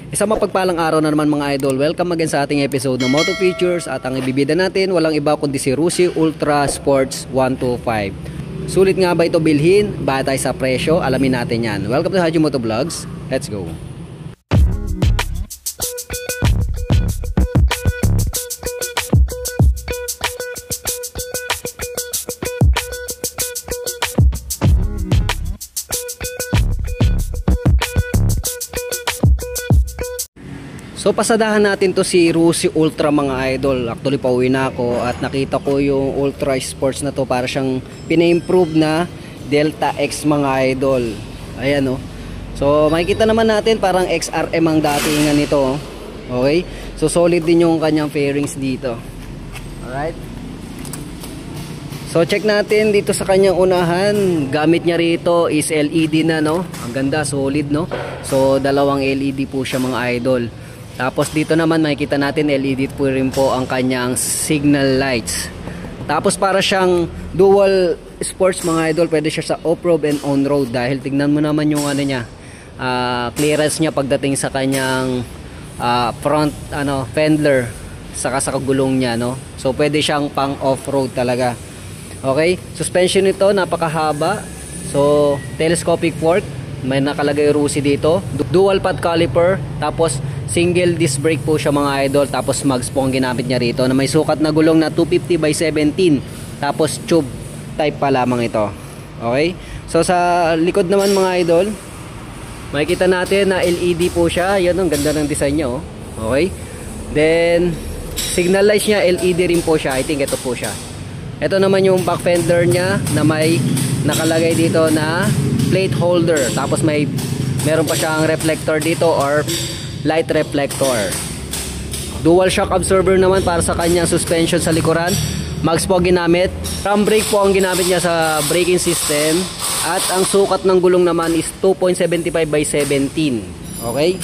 Isang mapagpalang araw na naman mga idol. Welcome again sa ating episode ng Moto Features. At ang ibibida natin walang iba kundi si Rusi Ultra Sports 125. Sulit nga ba ito bilhin? Batay sa presyo? Alamin natin yan. Welcome to Haji Moto Vlogs. Let's go. So pasadahan natin to si Rusi Ultra mga idol. Actually pauwi na ako at nakita ko yung Ultra Sports na to, para siyang pina-improve na Delta X mga idol. Ayan oh. So makikita naman natin parang XRM ang datingan nito. Okay? So solid din yung kanyang fairings dito. Alright. So check natin dito sa kanyang unahan. Gamit niya rito is LED na, no. Ang ganda, solid, no. So dalawang LED po siya mga idol. Tapos dito naman makikita natin LED po rin po ang kanyang signal lights. Tapos para siyang dual sports mga idol, pwede siya sa off-road and on-road dahil tignan mo naman yung ano niya, clearance niya pagdating sa kanyang front fender saka sa gulong niya, no. So pwede siyang pang off-road talaga. Okay? Suspension nito napakahaba. So telescopic fork, may nakalagay Rusi dito. Dual pad caliper, tapos single disc brake po siya mga idol. Tapos mags po ang ginamit niya rito na may sukat na gulong na 250 by 17. Tapos tube type pa lamang ito. Okay? So sa likod naman mga idol, makikita natin na LED po siya. Yan, ang ganda ng design niya, oh. Okay? Then signal lights niya LED rin po siya. I think ito po siya. Ito naman yung back fender niya na may nakalagay dito na plate holder. Tapos meron pa siyang reflector dito or light reflector. Dual shock absorber naman para sa kanyang suspension sa likuran. Mags po ginamit. Ram brake po ang ginamit niya sa braking system. At ang sukat ng gulong naman is 2.75 by 17. Okay?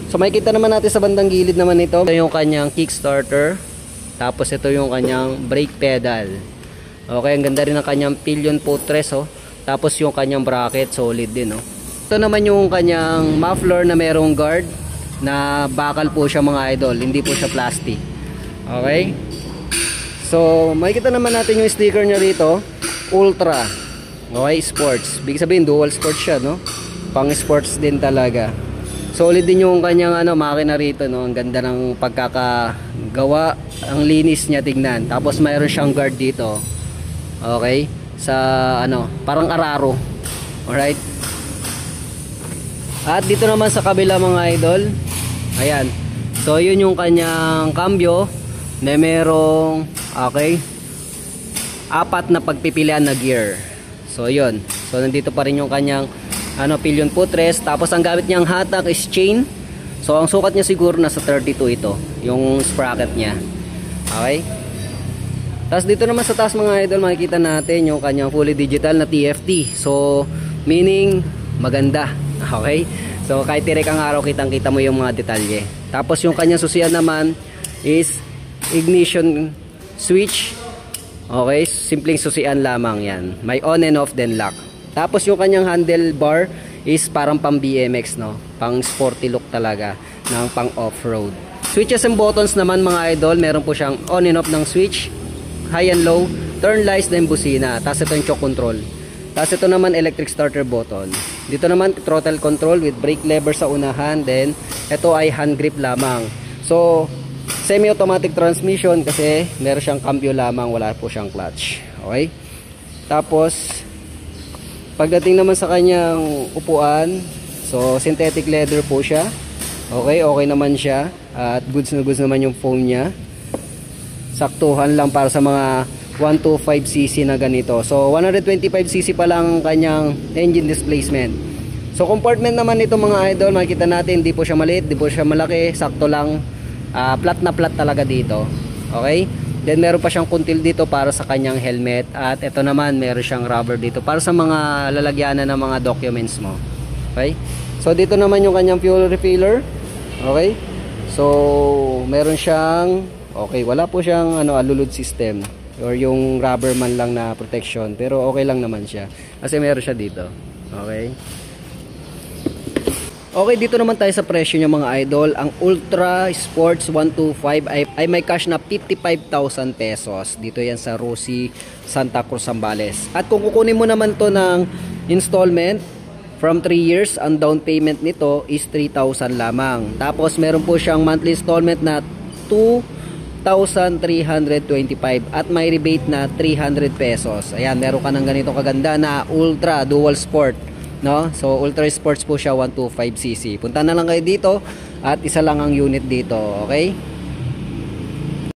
So makikita naman natin sa bandang gilid naman ito. Ito yung kanyang kickstarter. Tapos ito yung kanyang brake pedal. Okay, ang ganda rin ng kanyang pillion footrest, oh. Tapos yung kanyang bracket, solid din, oh. Ito naman yung kanyang muffler na merong guard na bakal po siya mga idol, hindi po siya plastic. Okay? So makikita naman natin yung sticker niya rito, Ultra. Okay, sports. Big sabihin dual sports siya, no? Pang sports din talaga. Solid din yung kanyang makina rito, no? Ang ganda ng pagkakagawa, ang linis niya tignan. Tapos mayroon siyang guard dito. Okay? Sa parang araro. Alright? At dito naman sa kabila mga idol, ayan. So yun yung kanyang cambio na merong apat na pagpipilian na gear. So yun. So nandito pa rin yung kanyang pillion footrest. Tapos ang gamit niyang hatak is chain. So ang sukat niya siguro nasa 32 ito, yung sprocket niya. Okay? Tapos dito naman sa taas mga idol, makikita natin yung kanyang fully digital na TFT. So meaning maganda. Okay? So kahit tirek ang araw, kitang-kita mo yung mga detalye. Tapos yung kanyang susian naman is ignition switch. Okay? Simpleng susian lamang yan. May on and off then lock. Tapos yung kanyang handlebar is parang pang BMX, no? Pang sporty look talaga ng pang off-road. Switches and buttons naman mga idol, meron po siyang on and off ng switch, high and low, turn lights, then busina. Tapos ito yung choke control. Tapos ito naman electric starter button. Dito naman throttle control with brake lever sa unahan. Then ito ay hand grip lamang. So semi-automatic transmission kasi meron siyang cambio lamang, wala po siyang clutch. Okay? Tapos pagdating naman sa kanyang upuan, so synthetic leather po siya. Okay, okay naman siya. At goods na goods naman yung foam niya. Saktuhan lang para sa mga 125cc na ganito. So 125cc pa lang kanyang engine displacement. So compartment naman nito mga idol, makikita natin hindi po siya maliit, hindi po siya malaki, sakto lang. Flat na flat talaga dito. Okay? Then meron pa siyang kuntil dito para sa kanyang helmet. At ito naman meron siyang rubber dito para sa mga lalagyanan ng mga documents mo. Okay? So dito naman yung kanyang fuel refiller. Okay? So meron siyang wala po siyang alulod system or yung rubber man lang na protection, pero okay lang naman siya kasi meron siya dito. Okay? Okay, dito naman tayo sa presyo niya mga idol. Ang Ultra Sports 125 ay may cash na 55,000 pesos. Dito yan sa Rosie, Santa Cruz, Zambales. At kung kukunin mo naman to ng installment from 3 years, ang down payment nito is 3,000 lamang. Tapos meron po siyang monthly installment na 2,325 at may rebate na 300 pesos. Ayan, meron ka ng ganito kaganda na Ultra Dual Sport. No? So Ultra Sports po siya 125cc. Punta na lang kayo dito at isa lang ang unit dito, okay?